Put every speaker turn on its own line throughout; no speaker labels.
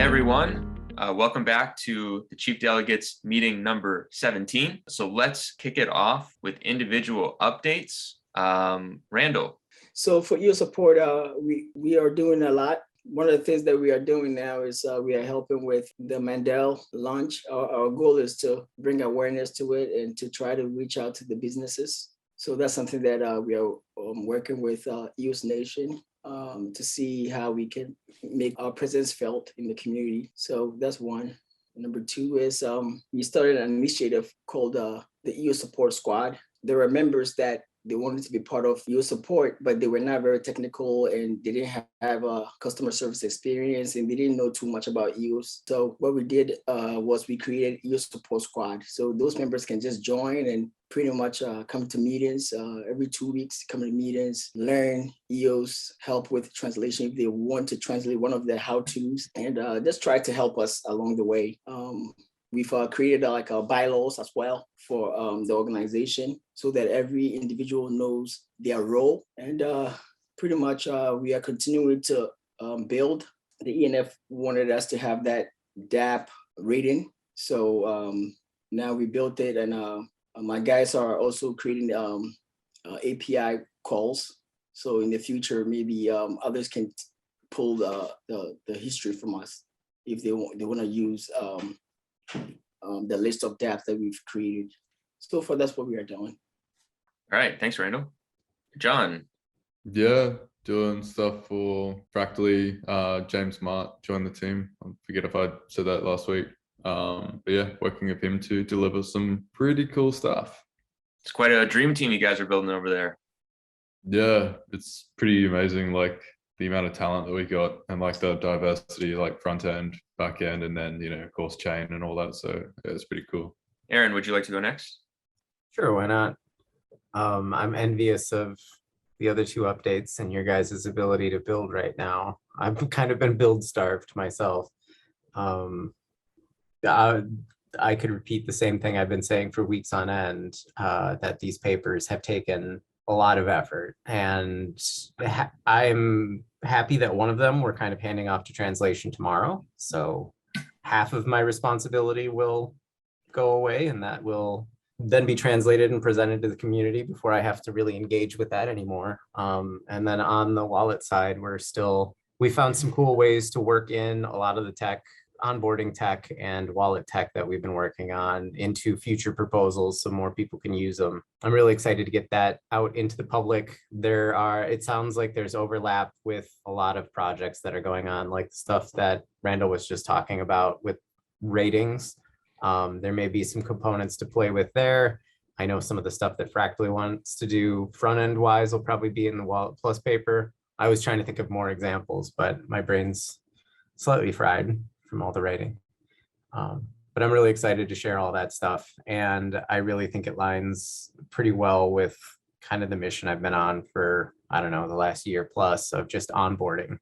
everyone. Welcome back to the Chief Delegates meeting number 17. So let's kick it off with individual updates. Randall.
So for your support, we are doing a lot. One of the things that we are doing now is we are helping with the Mandel launch. Our goal is to bring awareness to it and to try to reach out to the businesses. So that's something that we are working with EOS Nation to see how we can make our presence felt in the community. So that's one. Number two is we started an initiative called the EOS Support Squad. There are members that they wanted to be part of EOS support, but they were not very technical and they didn't have a customer service experience and they didn't know too much about EOS. So what we did was we created EOS Support Squad. So those members can just join and pretty much come to meetings every 2 weeks, come to meetings, learn EOS, help with translation if they want to translate one of their how-tos, and just try to help us along the way. We've created like bylaws as well for the organization so that every individual knows their role. And pretty much we are continuing to build. The ENF wanted us to have that DAP rating. So now we built it, and my guys are also creating API calls. So in the future, maybe others can pull the history from us if they want to use the list of dApps that we've created. So far, that's what we are doing.
All right, thanks, Randall. John.
Yeah, doing stuff for Fractally. James Mart joined the team. I forget if I said that last week. But yeah, working with him to deliver some pretty cool stuff.
It's quite a dream team you guys are building over there.
Yeah, it's pretty amazing, like the amount of talent that we got and like the diversity, like front end, back end, and then, you know, of course, chain and all that. So yeah, it's pretty cool.
Aaron, would you like to go next?
Sure, why not? I'm envious of the other two updates and your guys' ability to build right now. I've kind of been build starved myself. I could repeat the same thing I've been saying for weeks on end, that these papers have taken a lot of effort, and I'm happy that one of them we're kind of handing off to translation tomorrow. So half of my responsibility will go away, and that will then be translated and presented to the community before I have to really engage with that anymore. And then on the wallet side, we found some cool ways to work in a lot of the tech, onboarding tech and wallet tech that we've been working on into future proposals so more people can use them. I'm really excited to get that out into the public. It sounds like there's overlap with a lot of projects that are going on, like the stuff that Randall was just talking about with ratings. There may be some components to play with there. I know some of the stuff that Fractally wants to do front end wise will probably be in the Wallet Plus paper. I was trying to think of more examples, but my brain's slightly fried from all the writing. But I'm really excited to share all that stuff. And I really think it lines pretty well with kind of the mission I've been on for, I don't know, the last year plus of just onboarding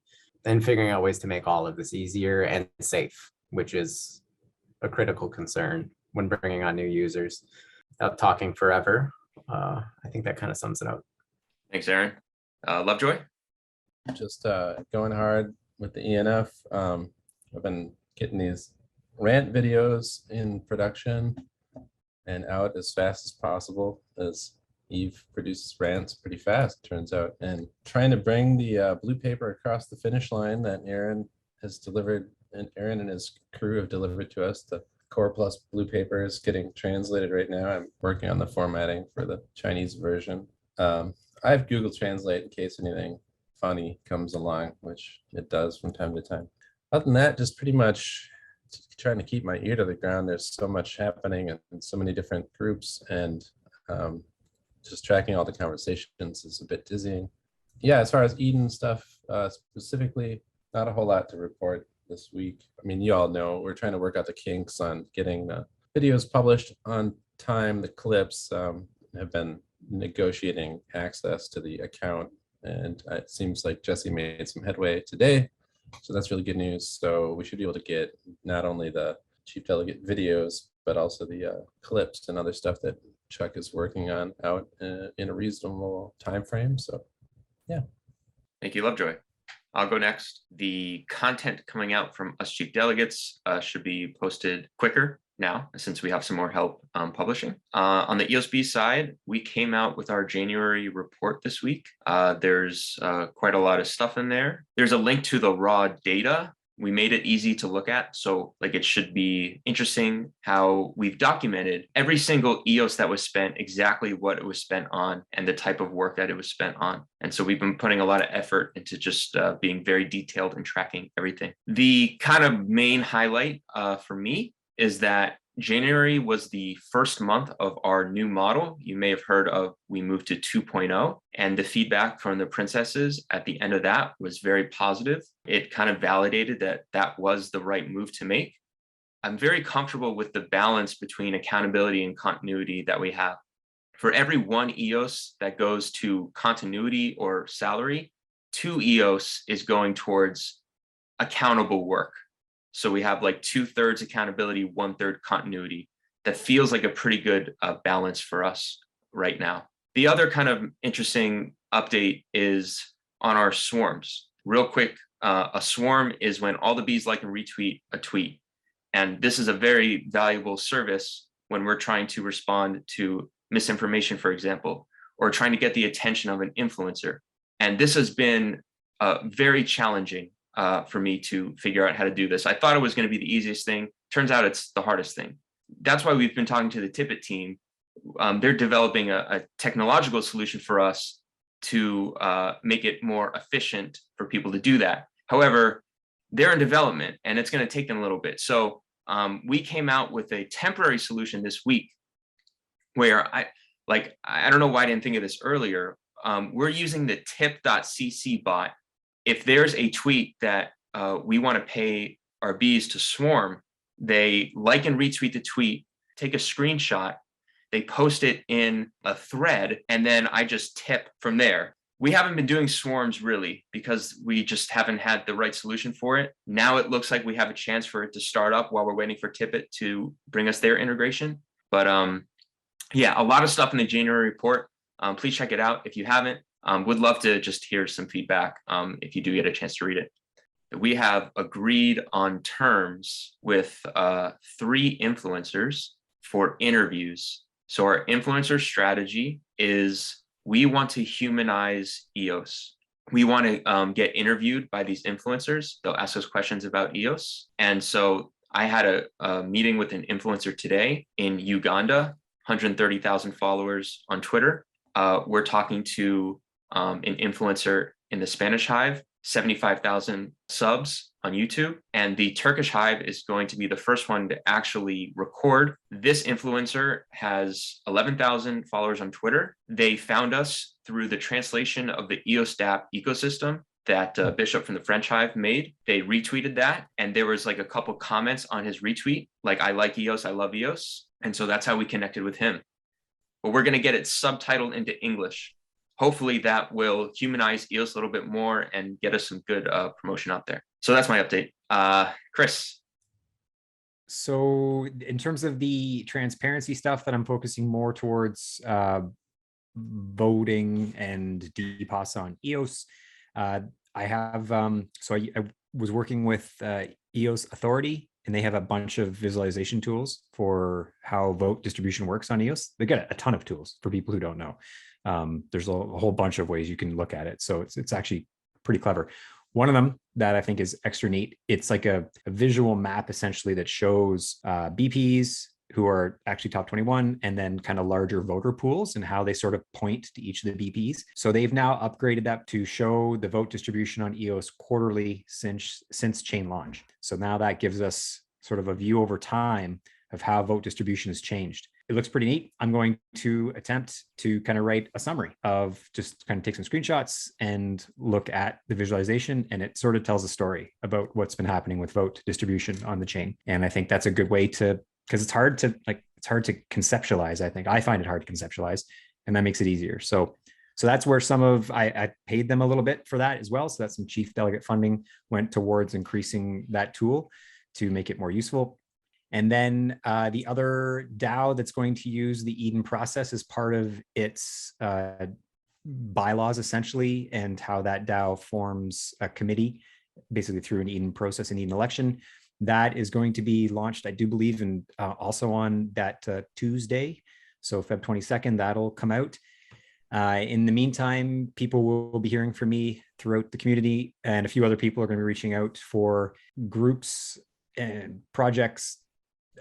and figuring out ways to make all of this easier and safe, which is a critical concern when bringing on new users. Without talking forever, I think that kind of sums it up.
Thanks, Aaron. Lovejoy?
Just going hard with the ENF. I've been getting these rant videos in production and out as fast as possible, as Eve produces rants pretty fast, turns out, and trying to bring the blue paper across the finish line that Aaron has delivered, and Aaron and his crew have delivered to us. The Core Plus blue paper is getting translated right now. I'm working on the formatting for the Chinese version. I have Google Translate in case anything funny comes along, which it does from time to time. Other than that, just pretty much trying to keep my ear to the ground. There's so much happening in so many different groups, and just tracking all the conversations is a bit dizzying. Yeah, as far as Eden stuff specifically, not a whole lot to report this week. I mean, you all know we're trying to work out the kinks on getting the videos published on time. The clips have been negotiating access to the account, and it seems like Jesse made some headway today. So that's really good news. So we should be able to get not only the Chief Delegate videos, but also the clips and other stuff that Chuck is working on out in a reasonable time frame. So yeah.
Thank you, Lovejoy. I'll go next. The content coming out from us chief delegates should be posted quicker now, since we have some more help publishing. On the EOSB side, we came out with our January report this week. There's quite a lot of stuff in there. There's a link to the raw data. We made it easy to look at. So like it should be interesting how we've documented every single EOS that was spent, exactly what it was spent on and the type of work that it was spent on. And so we've been putting a lot of effort into just being very detailed and tracking everything. The kind of main highlight for me is that January was the first month of our new model. You may have heard of, we moved to 2.0, and the feedback from the princesses at the end of that was very positive. It kind of validated that that was the right move to make. I'm very comfortable with the balance between accountability and continuity that we have. For every one EOS that goes to continuity or salary, 2 EOS is going towards accountable work. So we have like 2/3 accountability, 1/3 continuity. That feels like a pretty good balance for us right now. The other kind of interesting update is on our swarms. Real quick, a swarm is when all the bees like and retweet a tweet. And this is a very valuable service when we're trying to respond to misinformation, for example, or trying to get the attention of an influencer. And this has been very challenging for me to figure out how to do this. I thought it was going to be the easiest thing. Turns out it's the hardest thing. That's why we've been talking to the Tippett team. They're developing a technological solution for us to make it more efficient for people to do that. However, they're in development and it's going to take them a little bit. So we came out with a temporary solution this week where I don't know why I didn't think of this earlier. We're using the tip.cc bot. If there's a tweet that we want to pay our bees to swarm, they like and retweet the tweet, take a screenshot, they post it in a thread, and then I just tip from there. We haven't been doing swarms really because we just haven't had the right solution for it. Now it looks like we have a chance for it to start up while we're waiting for Tippett to bring us their integration. But yeah, a lot of stuff in the January report. Please check it out if you haven't. Would love to just hear some feedback if you do get a chance to read it. We have agreed on terms with 3 influencers for interviews. So our influencer strategy is we want to humanize EOS. We want to get interviewed by these influencers. They'll ask us questions about EOS. And so I had a meeting with an influencer today in Uganda, 130,000 followers on Twitter. We're talking to an influencer in the Spanish Hive, 75,000 subs on YouTube. And the Turkish Hive is going to be the first one to actually record. This influencer has 11,000 followers on Twitter. They found us through the translation of the EOSDAP ecosystem that Bishop from the French Hive made. They retweeted that. And there was like a couple comments on his retweet, like, I like EOS, I love EOS. And so that's how we connected with him. But we're going to get it subtitled into English. Hopefully that will humanize EOS a little bit more and get us some good promotion out there. So that's my update. Chris.
So in terms of the transparency stuff that I'm focusing more towards voting and DPOS on EOS, I have, so I was working with EOS Authority, and they have a bunch of visualization tools for how vote distribution works on EOS. They got a ton of tools for people who don't know. There's a whole bunch of ways you can look at it. So it's actually pretty clever. One of them that I think is extra neat, it's like a visual map essentially that shows BPs who are actually top 21 and then kind of larger voter pools and how they sort of point to each of the BPs. So they've now upgraded that to show the vote distribution on EOS quarterly since chain launch. So now that gives us sort of a view over time of how vote distribution has changed. It looks pretty neat. I'm going to attempt to kind of write a summary of just kind of take some screenshots and look at the visualization, and it sort of tells a story about what's been happening with vote distribution on the chain. And I think that's a good way to, because it's hard to conceptualize. I think I find it hard to conceptualize, and that makes it easier. So that's where some of, I paid them a little bit for that as well. So that's some chief delegate funding went towards increasing that tool to make it more useful. And then the other DAO that's going to use the Eden process as part of its bylaws essentially, and how that DAO forms a committee, basically through an Eden process and Eden election. That is going to be launched, I do believe, and also on that Tuesday. So Feb 22nd, that'll come out. In the meantime, people will be hearing from me throughout the community, and a few other people are going to be reaching out for groups and projects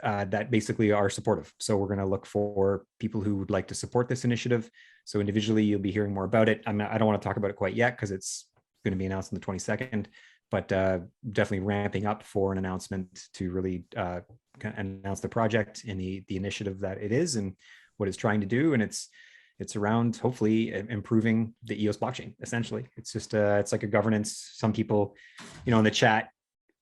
that basically are supportive. So we're going to look for people who would like to support this initiative. So individually, you'll be hearing more about it. I don't want to talk about it quite yet because it's going to be announced on the 22nd, but definitely ramping up for an announcement to really announce the project and the initiative that it is and what it's trying to do. And it's around hopefully improving the EOS blockchain. Essentially, it's just it's like a governance. Some people, in the chat,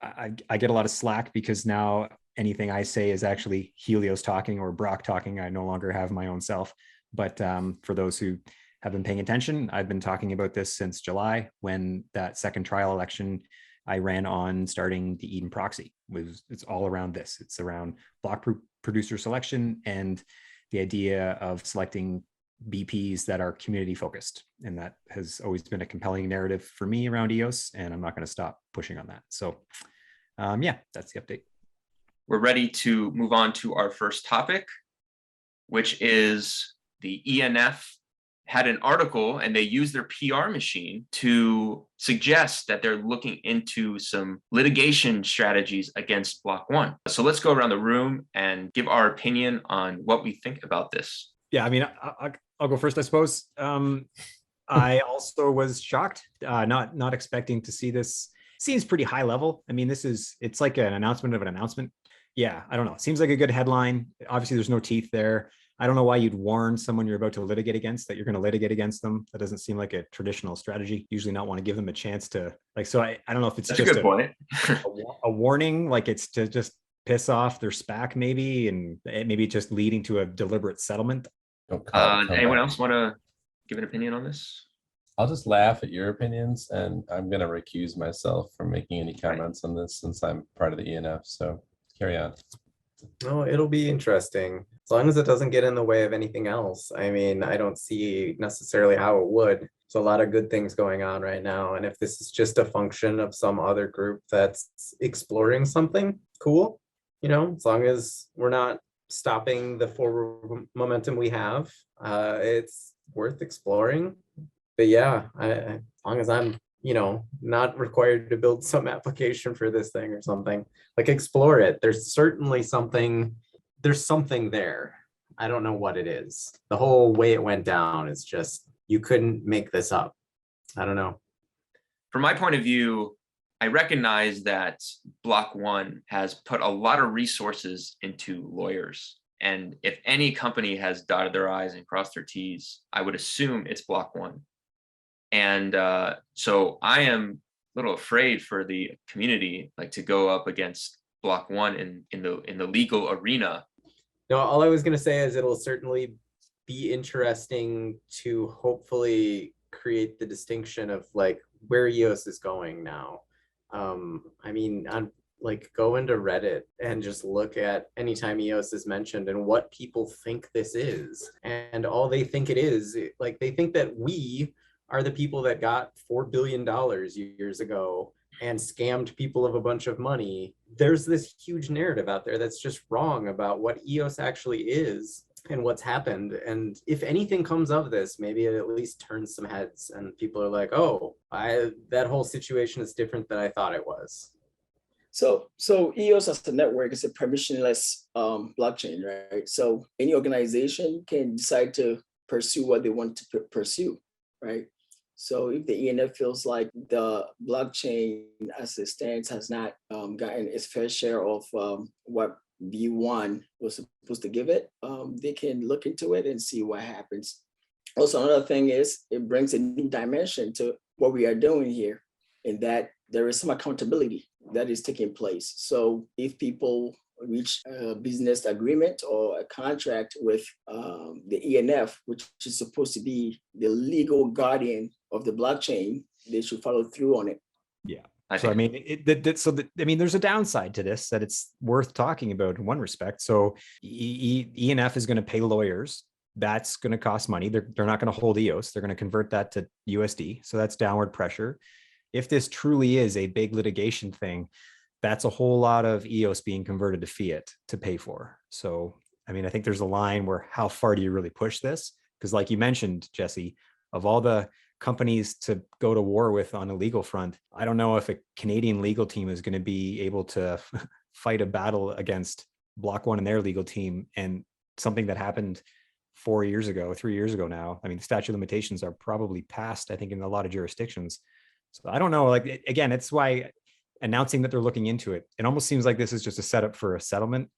I get a lot of slack because now anything I say is actually Helios talking or Brock talking. I no longer have my own self. But for those who have been paying attention, I've been talking about this since July, when that second trial election I ran on starting the Eden proxy. It's all around this. It's around block producer selection and the idea of selecting BPs that are community focused. And that has always been a compelling narrative for me around EOS, and I'm not going to stop pushing on that. So yeah, that's the update.
We're ready to move on to our first topic, which is the ENF had an article and they used their PR machine to suggest that they're looking into some litigation strategies against Block One. So let's go around the room and give our opinion on what we think about this.
Yeah, I mean, I'll go first, I suppose. I also was shocked, not expecting to see this. Seems pretty high level. I mean, it's like an announcement of an announcement. Yeah, I don't know. It seems like a good headline. Obviously, there's no teeth there. I don't know why you'd warn someone you're about to litigate against that you're going to litigate against them. That doesn't seem like a traditional strategy. Usually not want to give them a chance to so I don't know if it's
That's
just
a good point.
a warning, like it's to just piss off their SPAC maybe, and maybe just leading to a deliberate settlement.
Anyone else want to give an opinion on this?
I'll just laugh at your opinions, and I'm going to recuse myself from making any comments on this since I'm part of the ENF. So carry on.
No, it'll be interesting as long as it doesn't get in the way of anything else. I mean, I don't see necessarily how it would. There's a lot of good things going on right now. And if this is just a function of some other group that's exploring something cool, as long as we're not stopping the forward momentum we have, it's worth exploring. But yeah, as long as I'm not required to build some application for this thing or something, like explore it. There's certainly something there. I don't know what it is. The whole way it went down is just, you couldn't make this up. I don't know.
From my point of view, I recognize that Block One has put a lot of resources into lawyers. And if any company has dotted their I's and crossed their T's, I would assume it's Block One. And so I am a little afraid for the community, to go up against Block One in the legal arena.
No, all I was going to say is it'll certainly be interesting to hopefully create the distinction of where EOS is going now. I mean, go into Reddit and just look at anytime EOS is mentioned and what people think this is. And all they think it is, they think that we are the people that got $4 billion years ago and scammed people of a bunch of money. There's this huge narrative out there that's just wrong about what EOS actually is and what's happened. And if anything comes of this, maybe it at least turns some heads and people are like, oh, that whole situation is different than I thought it was.
So EOS as a network is a permissionless blockchain, right? So any organization can decide to pursue what they want to pursue, right? So if the ENF feels like the blockchain as it stands has not gotten its fair share of what V1 was supposed to give it, they can look into it and see what happens. Also, another thing is it brings a new dimension to what we are doing here, in that there is some accountability that is taking place. So if people reach a business agreement or a contract with the ENF, which is supposed to be the legal guardian of the blockchain, they should follow through on it.
Yeah. So I mean, there's a downside to this that it's worth talking about in one respect. So ENF is going to pay lawyers that's going to cost money. They're not going to hold EOS. They're going to convert that to USD. So that's downward pressure. If this truly is a big litigation thing, that's a whole lot of EOS being converted to fiat to pay for. So, I mean, I think there's a line where how far do you really push this? Because like you mentioned, Jesse, of all the companies to go to war with on a legal front, I don't know if a Canadian legal team is going to be able to fight a battle against Block One and their legal team, and something that happened 3 years ago now. I mean, the statute of limitations are probably passed, I think, in a lot of jurisdictions. So I don't know, like, again, it's why announcing that they're looking into it, it almost seems like this is just a setup for a settlement,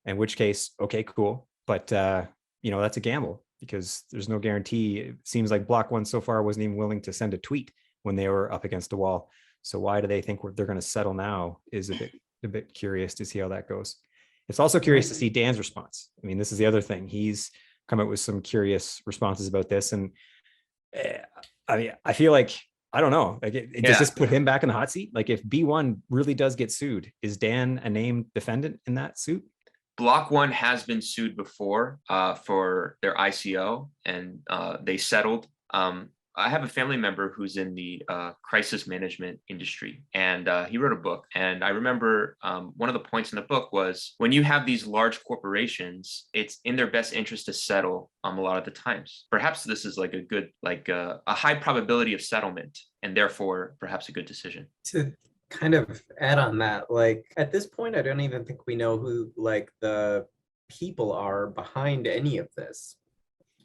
in which case, okay, cool. But, that's a gamble because there's no guarantee. It seems like Block One so far wasn't even willing to send a tweet when they were up against the wall. So why do they think they're going to settle now is a bit curious to see how that goes. It's also curious to see Dan's response. I mean, this is the other thing. He's come up with some curious responses about this. And I mean, I feel like, I don't know, like does this put him back in the hot seat? Like if B1 really does get sued, is Dan a named defendant in that suit?
Block One has been sued before for their ICO, and they settled. I have a family member who's in the crisis management industry, and he wrote a book. And I remember one of the points in the book was when you have these large corporations, it's in their best interest to settle a lot of the times. Perhaps this is like a good, like a high probability of settlement, and therefore perhaps a good decision.
To kind of add on that, like at this point, I don't even think we know who like the people are behind any of this.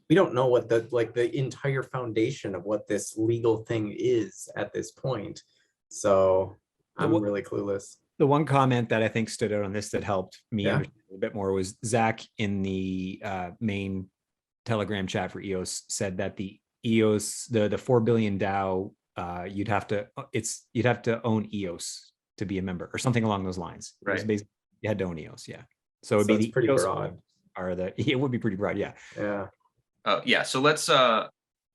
We don't know what the entire foundation of what this legal thing is at this point. So I'm really clueless.
The one comment that I think stood out on this that helped me
Yeah.
understand a bit more was Zach in the main Telegram chat for EOS said that the EOS, the 4 billion DAO, you'd have to own EOS to be a member or something along those lines. It was
Right.
basically, you had to own EOS. Yeah. So it'd be
it's
the
pretty
EOS
broad.
it would be pretty broad. Yeah.
Yeah.
So let's, I'm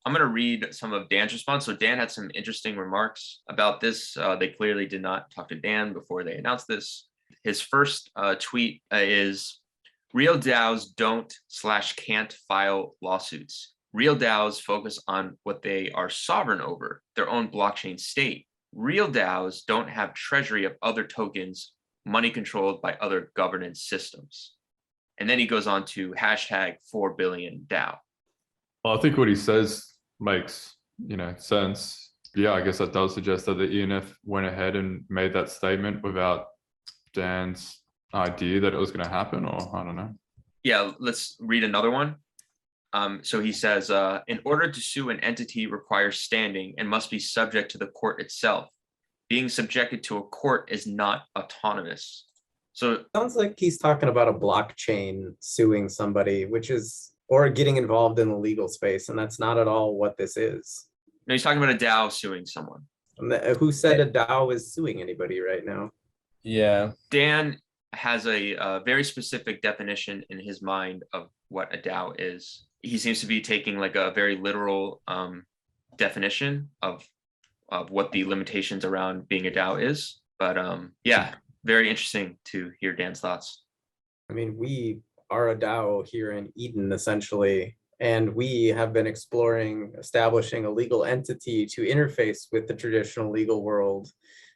going to read some of Dan's response. So Dan had some interesting remarks about this. They clearly did not talk to Dan before they announced this. His first tweet is, real DAOs don't/can't file lawsuits. Real DAOs focus on what they are sovereign over, their own blockchain state. Real DAOs don't have treasury of other tokens, money controlled by other governance systems. And then he goes on to hashtag 4 billion DAO.
Well, I think what he says makes, sense. Yeah, I guess that does suggest that the ENF went ahead and made that statement without Dan's idea that it was going to happen, or I don't know.
Yeah, let's read another one. So he says, in order to sue an entity requires standing and must be subject to the court itself. Being subjected to a court is not autonomous. So
Sounds like he's talking about a blockchain suing somebody, or getting involved in the legal space, and that's not at all what this is.
no, he's talking about a DAO suing someone.
Who said a DAO is suing anybody right now?
Yeah.
Dan has a very specific definition in his mind of what a DAO is. He seems to be taking like a very literal definition of what the limitations around being a DAO is. But yeah, very interesting to hear Dan's thoughts.
I mean, we are a DAO here in Eden, essentially, and we have been exploring establishing a legal entity to interface with the traditional legal world.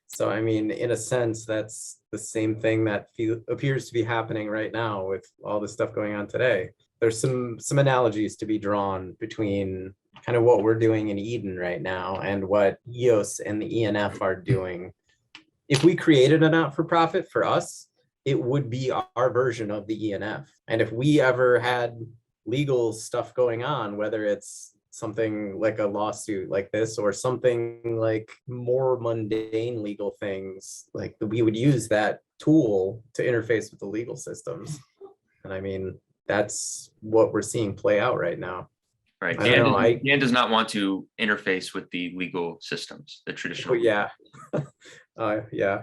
So, I mean, in a sense, that's the same thing that appears to be happening right now with all the stuff going on today. There's some analogies to be drawn between kind of what we're doing in Eden right now and what EOS and the ENF are doing. If we created a not-for-profit for us, it would be our version of the ENF. And if we ever had legal stuff going on, whether it's something like a lawsuit like this or something like more mundane legal things, like we would use that tool to interface with the legal systems. And I mean, that's what we're seeing play out right now.
Right.
I don't know,
Dan does not want to interface with the legal systems, the traditional.
Yeah. Yeah.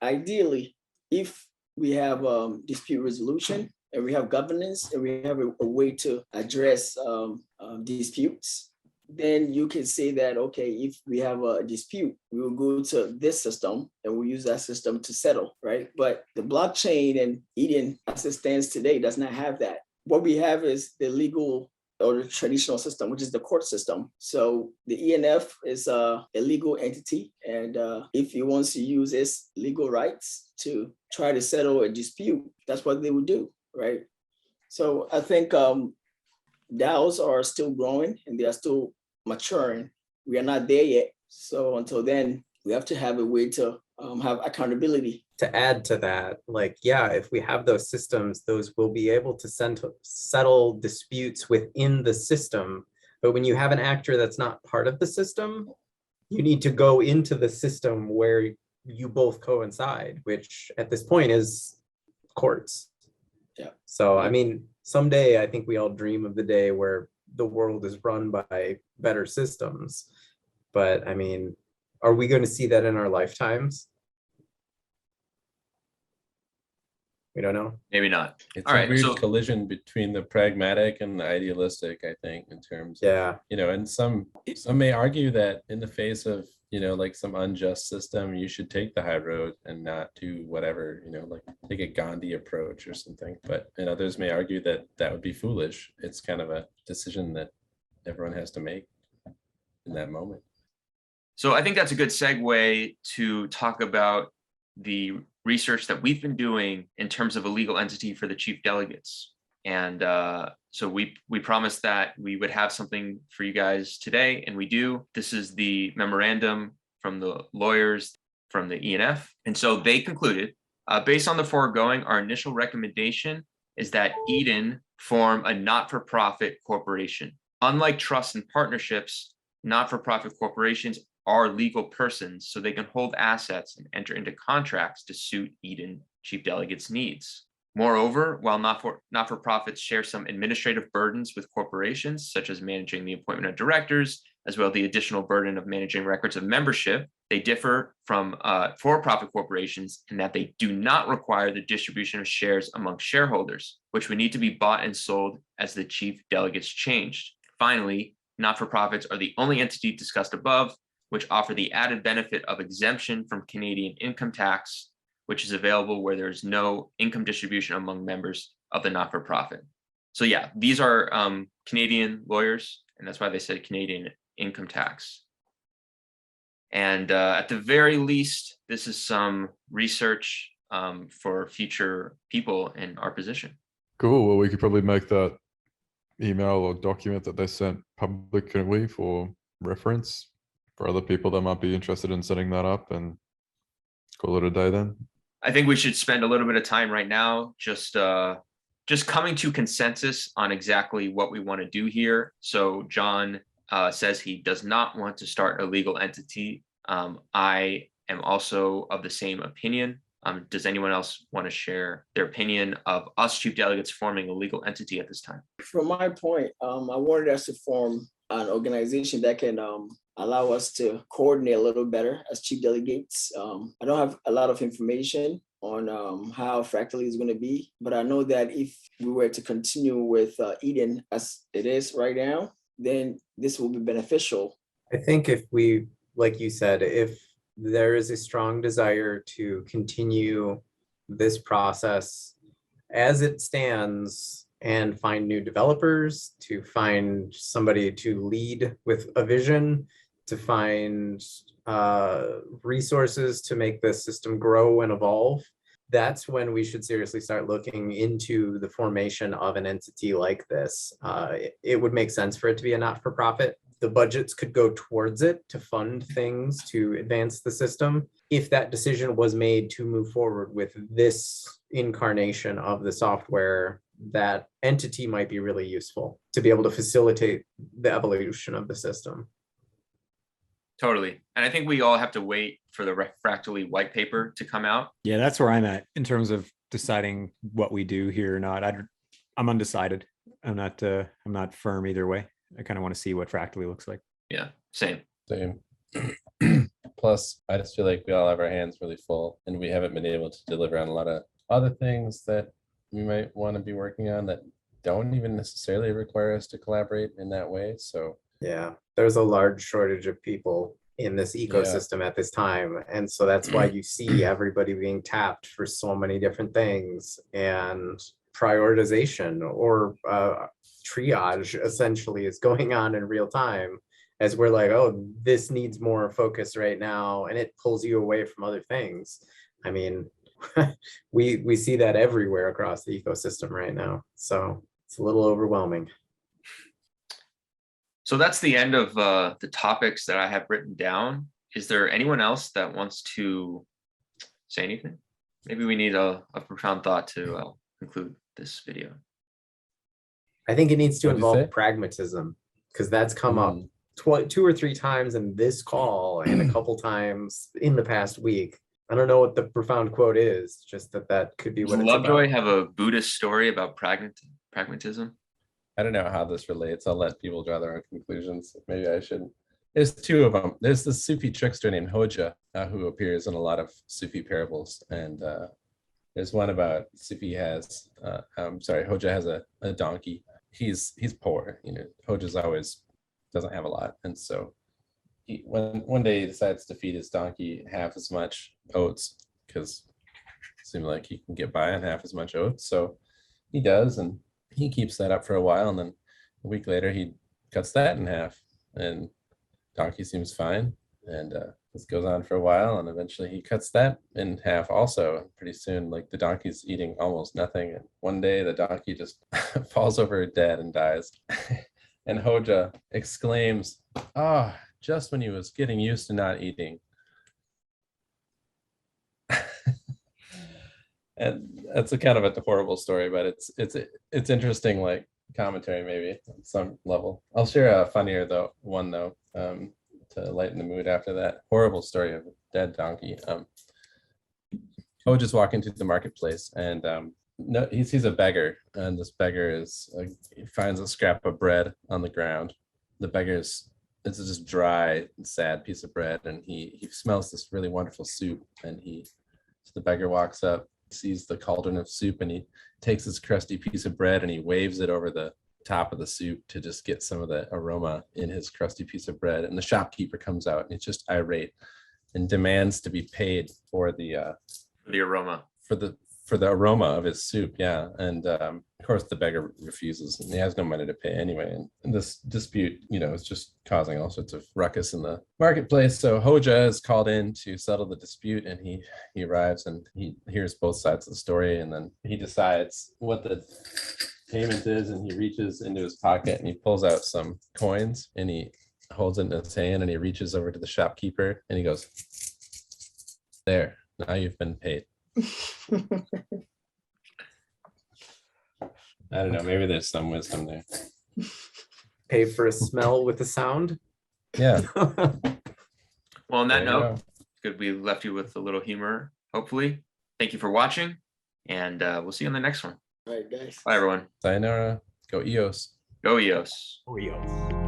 Ideally, if we have dispute resolution and we have governance and we have a way to address disputes, then you can say that, okay, if we have a dispute, we will go to this system and we'll use that system to settle, right? But the blockchain and Eden, as it stands today, does not have that. What we have is the legal or the traditional system, which is the court system. So the ENF is a legal entity, and if it wants to use its legal rights to try to settle a dispute, that's what they would do, right? So I think DAOs are still growing and they are still maturing. We are not there yet. So until then, we have to have a way to have accountability.
To add to that, like, yeah, if we have those systems, those will be able to settle disputes within the system. But when you have an actor that's not part of the system, you need to go into the system where you both coincide, which at this point is courts.
Yeah.
So, I mean, someday I think we all dream of the day where the world is run by better systems. But I mean, are we going to see that in our lifetimes? We don't know.
Maybe not.
It's
All
a
right,
weird
so
collision between the pragmatic and the idealistic, I think, in terms of,
Yeah.
you know, and some may argue that in the face of, you know, like some unjust system, you should take the high road and not do whatever, you know, like take a Gandhi approach or something. But, and others may argue that that would be foolish. It's kind of a decision that everyone has to make in that moment.
So I think that's a good segue to talk about the research that we've been doing in terms of a legal entity for the chief delegates. And so we promised that we would have something for you guys today, and we do. This is the memorandum from the lawyers from the ENF. And so they concluded, based on the foregoing, our initial recommendation is that Eden form a not-for-profit corporation. Unlike trusts and partnerships, not-for-profit corporations are legal persons, so they can hold assets and enter into contracts to suit Eden chief delegates' needs. Moreover, while not-for-profits share some administrative burdens with corporations, such as managing the appointment of directors, as well as the additional burden of managing records of membership, they differ from for-profit corporations in that they do not require the distribution of shares among shareholders, which would need to be bought and sold as the chief delegates changed. Finally, not-for-profits are the only entity discussed above which offer the added benefit of exemption from Canadian income tax, which is available where there's no income distribution among members of the not-for-profit. So yeah, these are Canadian lawyers, and that's why they said Canadian income tax. And at the very least, this is some research for future people in our position.
Cool. Well, we could probably make that email or document that they sent public, can we, for reference for other people that might be interested in setting that up, and call it a day then?
I think we should spend a little bit of time right now just coming to consensus on exactly what we want to do here. So John says he does not want to start a legal entity. I am also of the same opinion. Does anyone else want to share their opinion of us chief delegates forming a legal entity at this time?
From my point, I wanted us to form an organization that can allow us to coordinate a little better as chief delegates. I don't have a lot of information on how Fractally is going to be, but I know that if we were to continue with Eden as it is right now, then this will be beneficial.
I think if we, like you said, if there is a strong desire to continue this process as it stands and find new developers, to find somebody to lead with a vision, to find resources to make the system grow and evolve, that's when we should seriously start looking into the formation of an entity like this. It would make sense for it to be a not-for-profit. The budgets could go towards it to fund things to advance the system. If that decision was made to move forward with this incarnation of the software, that entity might be really useful to be able to facilitate the evolution of the system.
Totally. And I think we all have to wait for the Fractally white paper to come out.
Yeah, that's where I'm at in terms of deciding what we do here or not. I'm undecided. I'm not firm either way. I kind of want to see what Fractally looks like.
Yeah, same.
Plus, I just feel like we all have our hands really full, and we haven't been able to deliver on a lot of other things that we might want to be working on that don't even necessarily require us to collaborate in that way. So
yeah, there's a large shortage of people in this ecosystem at this time. And so that's why you see everybody being tapped for so many different things, and prioritization or triage essentially is going on in real time as we're like, oh, this needs more focus right now, and it pulls you away from other things. I mean, we see that everywhere across the ecosystem right now. So it's a little overwhelming.
So that's the end of the topics that I have written down. Is there anyone else that wants to say anything? Maybe we need a profound thought to conclude this video.
I think it needs to
What'd you say?
involve pragmatism, because that's come up 2 or 3 times in this call and a couple times in the past week. I don't know what the profound quote is, just that could be
Does
what it's
Lovejoy
about.
have a Buddhist story about pragmatism?
I don't know how this relates. I'll let people draw their own conclusions. Maybe I shouldn't. There's 2 of them. There's the Sufi trickster named Hoja, who appears in a lot of Sufi parables. And there's one about Hoja has a donkey. He's poor. You know, Hoja's always doesn't have a lot. And so one day he decides to feed his donkey half as much oats because it seemed like he can get by on half as much oats. So he does, and he keeps that up for a while, and then a week later he cuts that in half, and donkey seems fine. And this goes on for a while, and eventually he cuts that in half also. And pretty soon, like, the donkey's eating almost nothing, and one day the donkey just falls over dead and dies. And Hoja exclaims, "Ah, just when he was getting used to not eating." And that's a kind of a horrible story, but it's interesting, like, commentary maybe on some level. I'll share a funnier one to lighten the mood after that horrible story of a dead donkey. Hoja's walking through the marketplace, and no, he sees a beggar, and this beggar he finds a scrap of bread on the ground. The beggar's it's just dry, sad piece of bread, and he smells this really wonderful soup, and so the beggar walks up, sees the cauldron of soup, and he takes this crusty piece of bread and he waves it over the top of the soup to just get some of the aroma in his crusty piece of bread. And the shopkeeper comes out and he's just irate and demands to be paid for the
aroma.
For the aroma of his soup. Yeah. And of course the beggar refuses, and he has no money to pay anyway. And this dispute, is just causing all sorts of ruckus in the marketplace. So Hoja is called in to settle the dispute, and he arrives and he hears both sides of the story, and then he decides what the payment is, and he reaches into his pocket and he pulls out some coins, and he holds it in his hand, and he reaches over to the shopkeeper and he goes, "There, now you've been paid." I don't know, maybe there's some wisdom there.
Pay for a smell with a sound.
Yeah.
Well, on that
There you
note,
go.
good we left you with a little humor, hopefully. Thank you for watching, and we'll see you on the next one.
All right, guys.
Bye, everyone.
Sayonara. Go EOS.
Go EOS.
Oreos.